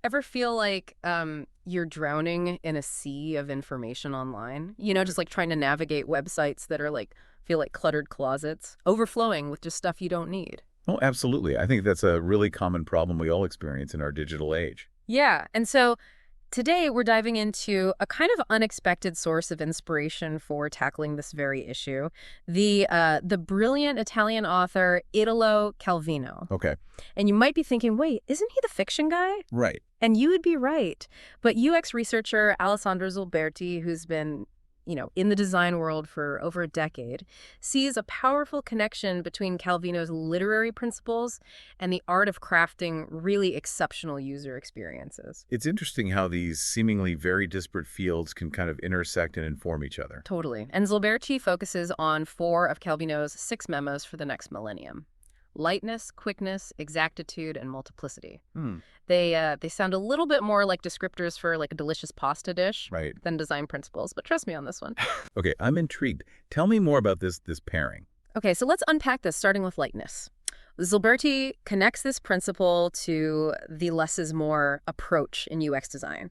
Ever feel like you're drowning in a sea of information online? Just like trying to navigate websites that are feel like cluttered closets, overflowing with just stuff you don't need. Oh, absolutely. I think that's a really common problem we all experience in our digital age. Yeah. And so today we're diving into a kind of unexpected source of inspiration for tackling this very issue, the brilliant Italian author Italo Calvino. Okay. And you might be thinking, wait, isn't he the fiction guy? Right. And you would be right. But UX researcher Alessandro Zilberti, who's been, in the design world for over a decade, sees a powerful connection between Calvino's literary principles and the art of crafting really exceptional user experiences. It's interesting how these seemingly very disparate fields can kind of intersect and inform each other. Totally. And Zilberti focuses on 4 of Calvino's 6 memos for the next millennium: Lightness, Quickness, Exactitude, and Multiplicity. Hmm. They sound a little bit more like descriptors for like a delicious pasta dish Right. than design principles, but trust me on this one. Okay, I'm intrigued. Tell me more about this pairing. Okay, so let's unpack this, starting with lightness. Zilberti connects this principle to the less is more approach in UX design.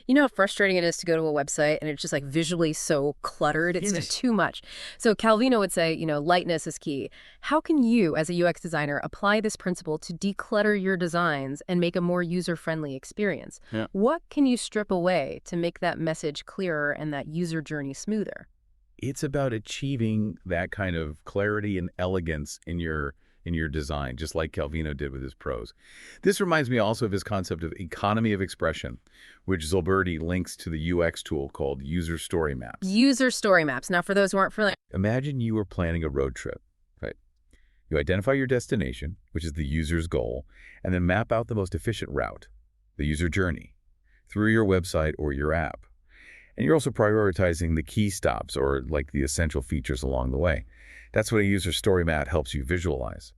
You know how frustrating it is to go to a website and it's just like visually so cluttered? It's Yes. just too much. So Calvino would say, lightness is key. How can you, as a UX designer, apply this principle to declutter your designs and make a more user-friendly experience? Yeah. What can you strip away to make that message clearer and that user journey smoother? It's about achieving that kind of clarity and elegance in your design, just like Calvino did with his prose. This reminds me also of his concept of economy of expression, which Zilberti links to the UX tool called user story maps. User story maps. Now, for those who aren't familiar, Imagine you were planning a road trip, right? You identify your destination, which is the user's goal, and then map out the most efficient route, the user journey, through your website or your app. And you're also prioritizing the key stops or like the essential features along the way. That's what a user story map helps you visualize.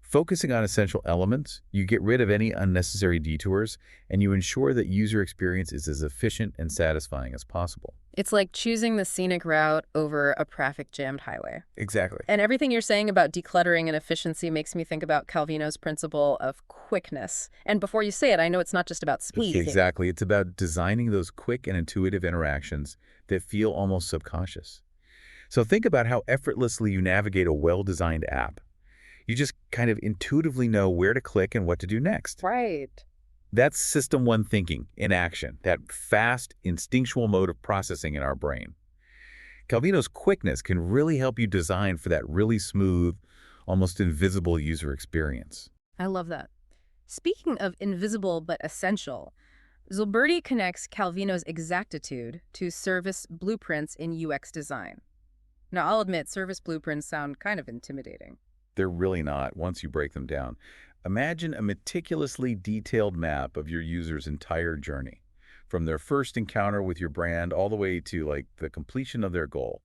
Focusing on essential elements, you get rid of any unnecessary detours, and you ensure that user experience is as efficient and satisfying as possible. it's like choosing the scenic route over a traffic-jammed highway. Exactly. And everything you're saying about decluttering and efficiency makes me think about Calvino's principle of quickness. And before you say it, I know it's not just about speed. Exactly. It's about designing those quick and intuitive interactions that feel almost subconscious. So think about how effortlessly you navigate a well-designed app. You just kind of intuitively know where to click and what to do next. Right. That's System 1 thinking in action, that fast, instinctual mode of processing in our brain. Calvino's quickness can really help you design for that really smooth, almost invisible user experience. I love that. Speaking of invisible but essential, Zilberti connects Calvino's exactitude to service blueprints in UX design. Now, I'll admit, service blueprints sound kind of intimidating. They're really not once you break them down. Imagine a meticulously detailed map of your user's entire journey, from their first encounter with your brand all the way to like the completion of their goal.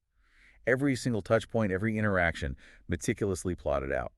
Every single touch point, every interaction, meticulously plotted out.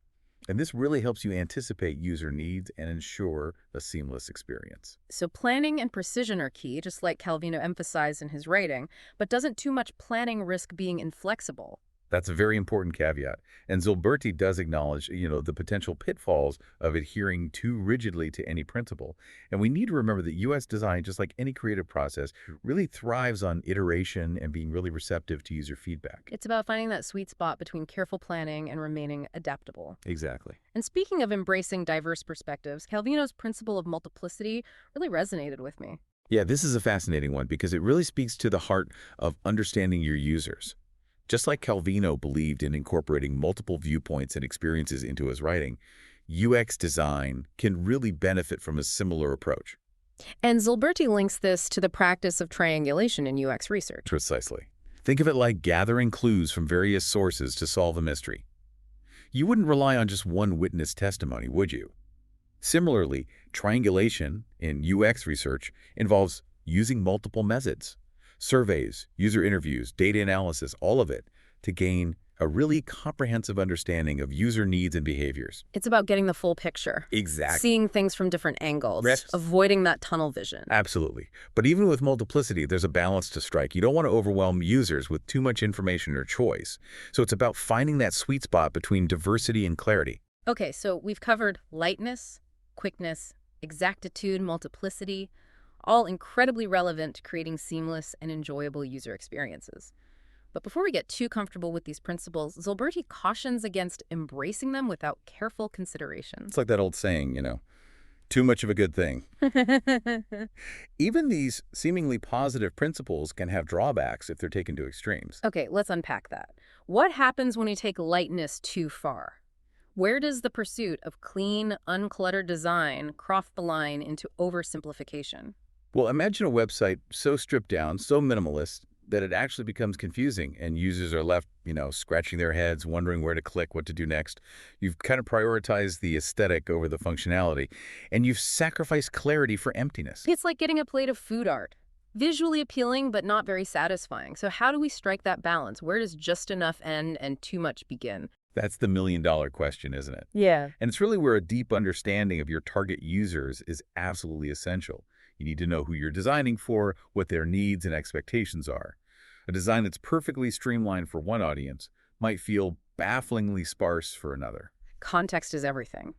And this really helps you anticipate user needs and ensure a seamless experience. So planning and precision are key, just like Calvino emphasized in his writing, but doesn't too much planning risk being inflexible? That's a very important caveat. And Zilberti does acknowledge, the potential pitfalls of adhering too rigidly to any principle. And we need to remember that U.S. design, just like any creative process, really thrives on iteration and being really receptive to user feedback. It's about finding that sweet spot between careful planning and remaining adaptable. Exactly. And speaking of embracing diverse perspectives, Calvino's principle of multiplicity really resonated with me. Yeah, this is a fascinating one because it really speaks to the heart of understanding your users. Just like Calvino believed in incorporating multiple viewpoints and experiences into his writing, UX design can really benefit from a similar approach. And Zilberti links this to the practice of triangulation in UX research. Precisely. Think of it like gathering clues from various sources to solve a mystery. You wouldn't rely on just one witness testimony, would you? Similarly, triangulation in UX research involves using multiple methods. Surveys, user interviews, data analysis, all of it to gain a really comprehensive understanding of user needs and behaviors. It's about getting the full picture. Exactly. Seeing things from different angles. Yes. Avoiding that tunnel vision. Absolutely. But even with multiplicity, there's a balance to strike. You don't want to overwhelm users with too much information or choice. So it's about finding that sweet spot between diversity and clarity. Okay, so we've covered lightness, quickness, exactitude, multiplicity, all incredibly relevant to creating seamless and enjoyable user experiences. But before we get too comfortable with these principles, Zolberti cautions against embracing them without careful consideration. It's like that old saying, too much of a good thing. Even these seemingly positive principles can have drawbacks if they're taken to extremes. Okay, let's unpack that. What happens when we take lightness too far? Where does the pursuit of clean, uncluttered design cross the line into oversimplification? Well, imagine a website so stripped down, so minimalist, that it actually becomes confusing and users are left, scratching their heads, wondering where to click, what to do next. You've kind of prioritized the aesthetic over the functionality, and you've sacrificed clarity for emptiness. It's like getting a plate of food art. Visually appealing, but not very satisfying. So how do we strike that balance? Where does just enough end and too much begin? That's the million-dollar question, isn't it? Yeah. And it's really where a deep understanding of your target users is absolutely essential. You need to know who you're designing for, what their needs and expectations are. A design that's perfectly streamlined for one audience might feel bafflingly sparse for another. Context is everything.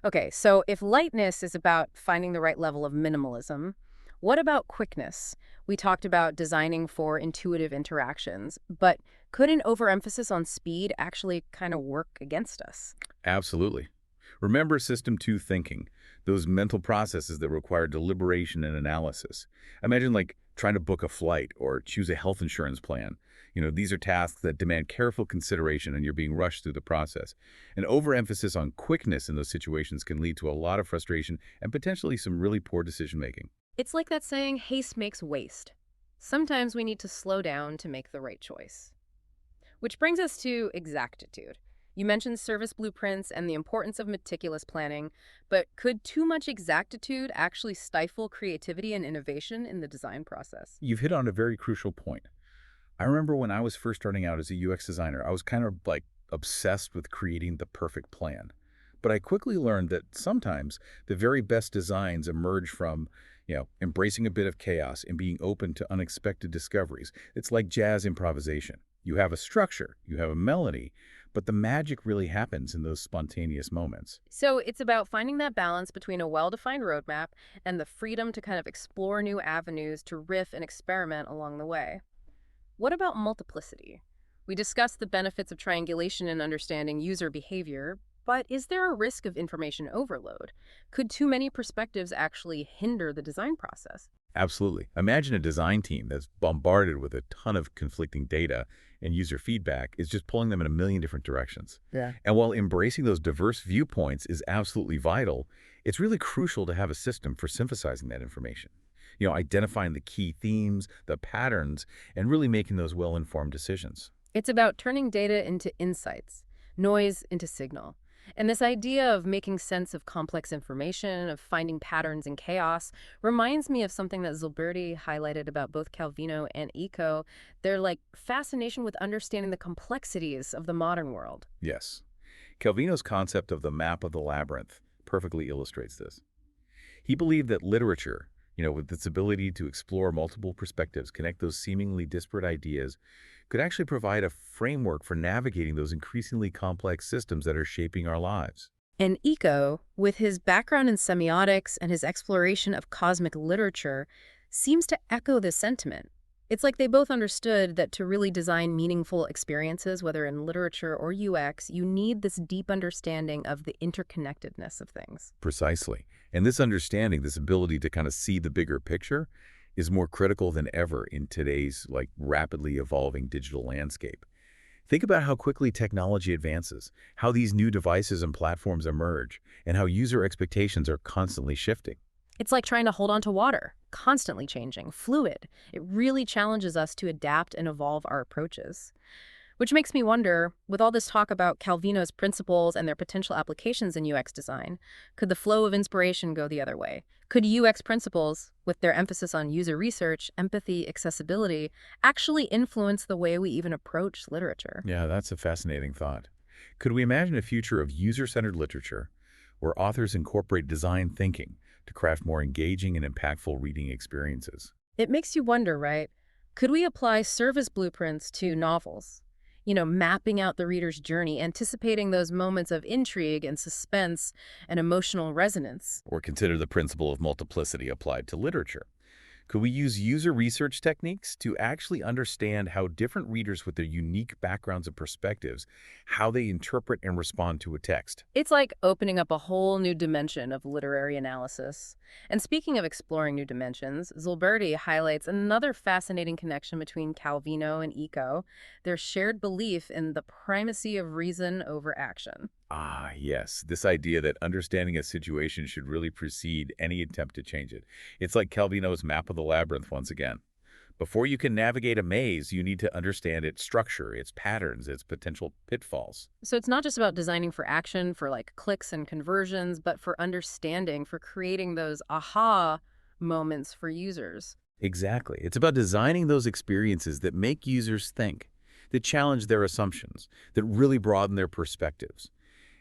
Okay, so if lightness is about finding the right level of minimalism, what about quickness? We talked about designing for intuitive interactions, but could an overemphasis on speed actually kind of work against us? Absolutely. Remember System 2 thinking, those mental processes that require deliberation and analysis. Imagine trying to book a flight or choose a health insurance plan. These are tasks that demand careful consideration and you're being rushed through the process. An overemphasis on quickness in those situations can lead to a lot of frustration and potentially some really poor decision-making. It's like that saying, haste makes waste. Sometimes we need to slow down to make the right choice. Which brings us to exactitude. You mentioned service blueprints and the importance of meticulous planning, but could too much exactitude actually stifle creativity and innovation in the design process? You've hit on a very crucial point. I remember when I was first starting out as a UX designer, I was kind of obsessed with creating the perfect plan. But I quickly learned that sometimes the very best designs emerge from, embracing a bit of chaos and being open to unexpected discoveries. It's like jazz improvisation. You have a structure, you have a melody, but the magic really happens in those spontaneous moments. So it's about finding that balance between a well-defined roadmap and the freedom to kind of explore new avenues to riff and experiment along the way. What about multiplicity? We discussed the benefits of triangulation and understanding user behavior, but is there a risk of information overload? Could too many perspectives actually hinder the design process? Absolutely. Imagine a design team that's bombarded with a ton of conflicting data and user feedback is just pulling them in a million different directions. Yeah. And while embracing those diverse viewpoints is absolutely vital, it's really crucial to have a system for synthesizing that information. Identifying the key themes, the patterns, and really making those well-informed decisions. It's about turning data into insights, noise into signal. And this idea of making sense of complex information, of finding patterns in chaos, reminds me of something that Zolberti highlighted about both Calvino and Eco. Their fascination with understanding the complexities of the modern world. Yes. Calvino's concept of the map of the labyrinth perfectly illustrates this. He believed that literature, with its ability to explore multiple perspectives, connect those seemingly disparate ideas, could actually provide a framework for navigating those increasingly complex systems that are shaping our lives. And Eco, with his background in semiotics and his exploration of cosmic literature, seems to echo this sentiment. It's like they both understood that to really design meaningful experiences, whether in literature or UX, you need this deep understanding of the interconnectedness of things. Precisely. And this understanding, this ability to kind of see the bigger picture, is more critical than ever in today's rapidly evolving digital landscape. Think about how quickly technology advances, how these new devices and platforms emerge, and how user expectations are constantly shifting. It's like trying to hold on to water, constantly changing, fluid. It really challenges us to adapt and evolve our approaches. Which makes me wonder, with all this talk about Calvino's principles and their potential applications in UX design, could the flow of inspiration go the other way? Could UX principles, with their emphasis on user research, empathy, accessibility, actually influence the way we even approach literature? Yeah, that's a fascinating thought. Could we imagine a future of user-centered literature where authors incorporate design thinking to craft more engaging and impactful reading experiences? It makes you wonder, right? Could we apply service blueprints to novels? mapping out the reader's journey, anticipating those moments of intrigue and suspense and emotional resonance. Or consider the principle of multiplicity applied to literature. Could we use user research techniques to actually understand how different readers with their unique backgrounds and perspectives, how they interpret and respond to a text? It's like opening up a whole new dimension of literary analysis. And speaking of exploring new dimensions, Zilberti highlights another fascinating connection between Calvino and Eco, their shared belief in the primacy of reason over action. Ah, yes, this idea that understanding a situation should really precede any attempt to change it. It's like Calvino's map of the labyrinth once again. Before you can navigate a maze, you need to understand its structure, its patterns, its potential pitfalls. So it's not just about designing for action, for like clicks and conversions, but for understanding, for creating those aha moments for users. Exactly. It's about designing those experiences that make users think, that challenge their assumptions, that really broaden their perspectives.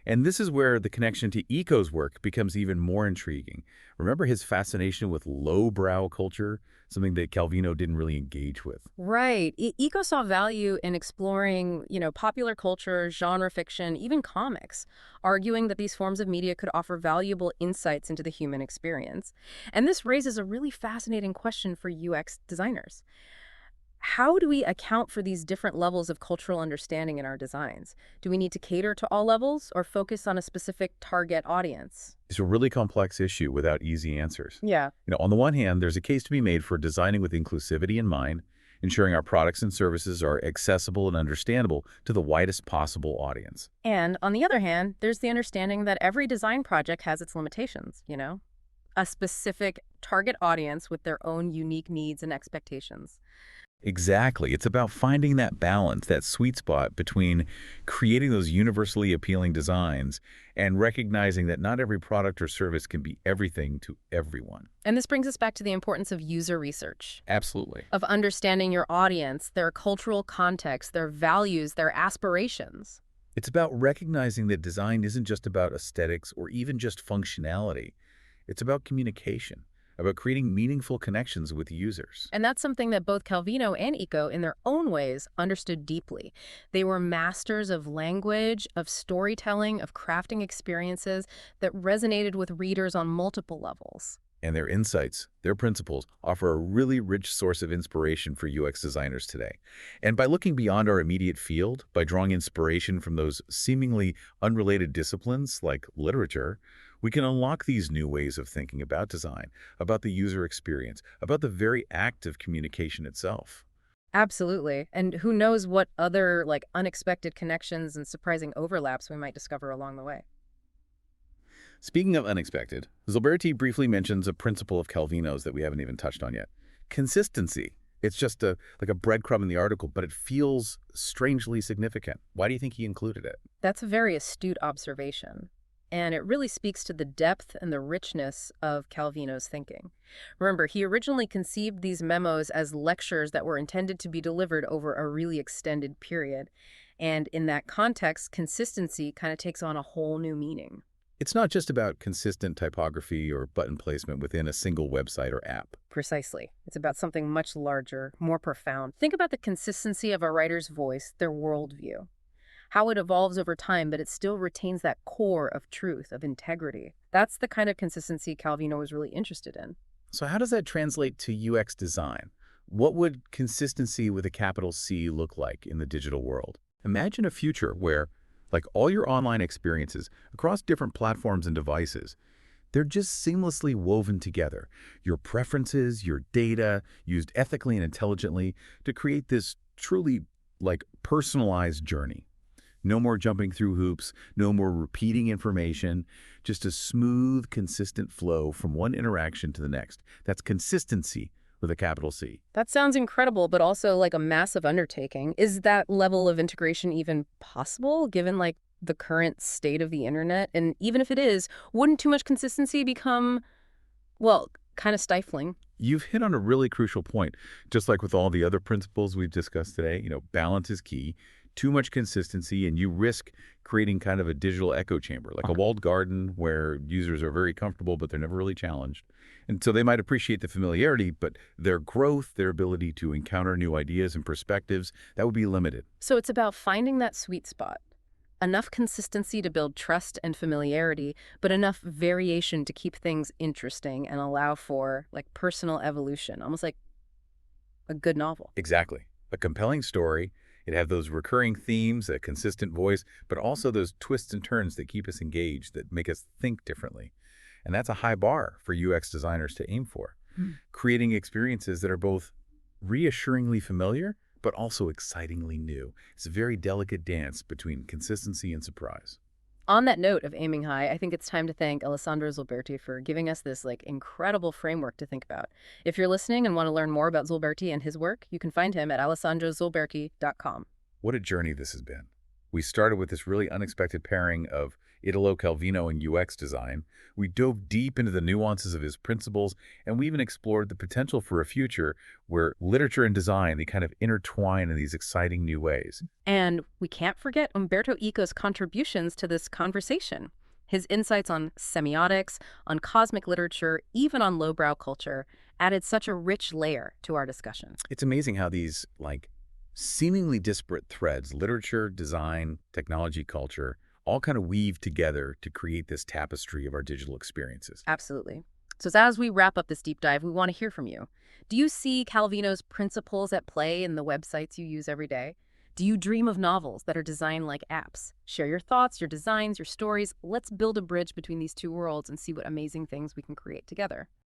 And this is where the connection to Eco's work becomes even more intriguing. Remember his fascination with lowbrow culture, something that Calvino didn't really engage with? Right. Eco saw value in exploring, popular culture, genre fiction, even comics, arguing that these forms of media could offer valuable insights into the human experience. And this raises a really fascinating question for UX designers. How do we account for these different levels of cultural understanding in our designs? Do we need to cater to all levels or focus on a specific target audience? It's a really complex issue without easy answers. Yeah. On the one hand, there's a case to be made for designing with inclusivity in mind, ensuring our products and services are accessible and understandable to the widest possible audience. And on the other hand, there's the understanding that every design project has its limitations. A specific target audience with their own unique needs and expectations. Exactly. It's about finding that balance, that sweet spot between creating those universally appealing designs and recognizing that not every product or service can be everything to everyone. And this brings us back to the importance of user research, Absolutely. of understanding your audience, their cultural context, their values, their aspirations. It's about recognizing that design isn't just about aesthetics or even just functionality. It's about communication, about creating meaningful connections with users. And that's something that both Calvino and Eco, in their own ways, understood deeply. They were masters of language, of storytelling, of crafting experiences that resonated with readers on multiple levels. And their insights, their principles, offer a really rich source of inspiration for UX designers today. And by looking beyond our immediate field, by drawing inspiration from those seemingly unrelated disciplines like literature, we can unlock these new ways of thinking about design, about the user experience, about the very act of communication itself. Absolutely. And who knows what other unexpected connections and surprising overlaps we might discover along the way. Speaking of unexpected, Zilberti briefly mentions a principle of Calvino's that we haven't even touched on yet. Consistency. It's just like a breadcrumb in the article, but it feels strangely significant. Why do you think he included it? That's a very astute observation. And it really speaks to the depth and the richness of Calvino's thinking. Remember, he originally conceived these memos as lectures that were intended to be delivered over a really extended period. And in that context, consistency kind of takes on a whole new meaning. It's not just about consistent typography or button placement within a single website or app. Precisely. It's about something much larger, more profound. Think about the consistency of a writer's voice, their worldview. How it evolves over time, but it still retains that core of truth, of integrity. That's the kind of consistency Calvino was really interested in. So how does that translate to UX design? What would consistency with a capital C look like in the digital world? Imagine a future where, like all your online experiences across different platforms and devices, they're just seamlessly woven together. Your preferences, your data, used ethically and intelligently to create this truly personalized journey. No more jumping through hoops, no more repeating information, just a smooth, consistent flow from one interaction to the next. That's consistency with a capital C. That sounds incredible, but also like a massive undertaking. Is that level of integration even possible, given the current state of the internet? And even if it is, wouldn't too much consistency become, kind of stifling? You've hit on a really crucial point. Just like with all the other principles we've discussed today, balance is key. too much consistency, and you risk creating kind of a digital echo chamber, like a walled garden where users are very comfortable, but they're never really challenged. And so they might appreciate the familiarity, but their growth, their ability to encounter new ideas and perspectives, that would be limited. So it's about finding that sweet spot. Enough consistency to build trust and familiarity, but enough variation to keep things interesting and allow for, like, personal evolution, almost like a good novel. Exactly. A compelling story. It have those recurring themes, a consistent voice, but also those twists and turns that keep us engaged, that make us think differently. And that's a high bar for UX designers to aim for. Creating experiences that are both reassuringly familiar, but also excitingly new. It's a very delicate dance between consistency and surprise. On that note of aiming high, I think it's time to thank Alessandro Zilberti for giving us this incredible framework to think about. If you're listening and want to learn more about Zilberti and his work, you can find him at alessandrozilberti.com. What a journey this has been. We started with this really unexpected pairing of Italo Calvino and UX design. We dove deep into the nuances of his principles, and we even explored the potential for a future where literature and design, they kind of intertwine in these exciting new ways. And we can't forget Umberto Eco's contributions to this conversation. His insights on semiotics, on cosmic literature, even on lowbrow culture, added such a rich layer to our discussion. It's amazing how these, seemingly disparate threads, literature, design, technology, culture, all kind of weave together to create this tapestry of our digital experiences. Absolutely. So as we wrap up this deep dive, we want to hear from you. Do you see Calvino's principles at play in the websites you use every day? Do you dream of novels that are designed like apps? Share your thoughts, your designs, your stories. Let's build a bridge between these two worlds and see what amazing things we can create together.